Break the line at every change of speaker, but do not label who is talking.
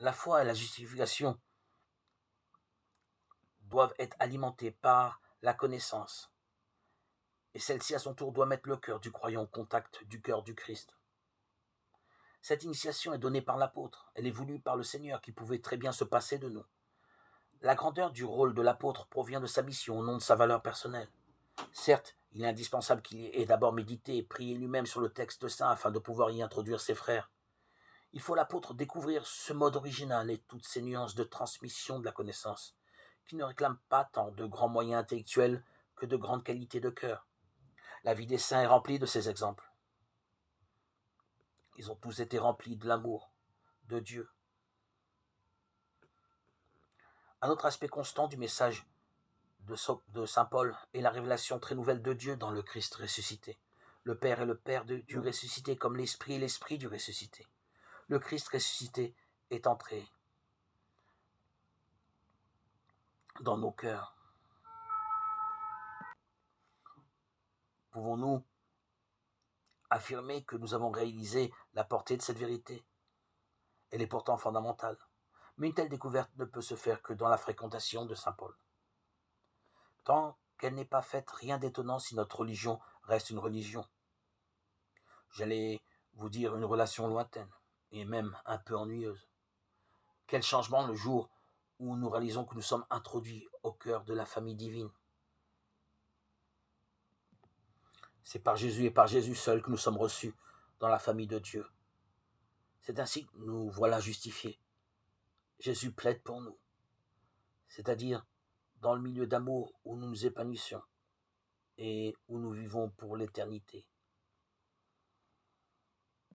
La foi et la justification doivent être alimentées par la connaissance. Et celle-ci, à son tour, doit mettre le cœur du croyant au contact du cœur du Christ. Cette initiation est donnée par l'apôtre. Elle est voulue par le Seigneur qui pouvait très bien se passer de nous. La grandeur du rôle de l'apôtre provient de sa mission au nom de sa valeur personnelle. Certes, il est indispensable qu'il ait d'abord médité et prié lui-même sur le texte saint afin de pouvoir y introduire ses frères. Il faut l'apôtre découvrir ce mode original et toutes ces nuances de transmission de la connaissance, qui ne réclament pas tant de grands moyens intellectuels que de grandes qualités de cœur. La vie des saints est remplie de ces exemples. Ils ont tous été remplis de l'amour de Dieu. Un autre aspect constant du message de saint Paul est la révélation très nouvelle de Dieu dans le Christ ressuscité. Le Père est le Père du ressuscité comme l'Esprit est l'Esprit du ressuscité. Le Christ ressuscité est entré dans nos cœurs. Pouvons-nous affirmer que nous avons réalisé la portée de cette vérité? Elle est pourtant fondamentale. Mais une telle découverte ne peut se faire que dans la fréquentation de saint Paul. Tant qu'elle n'est pas faite, rien d'étonnant si notre religion reste une religion. J'allais vous dire une relation lointaine, et même un peu ennuyeuse. Quel changement le jour où nous réalisons que nous sommes introduits au cœur de la famille divine. C'est par Jésus et par Jésus seul que nous sommes reçus dans la famille de Dieu. C'est ainsi que nous voilà justifiés. Jésus plaide pour nous, c'est-à-dire dans le milieu d'amour où nous nous épanouissons et où nous vivons pour l'éternité.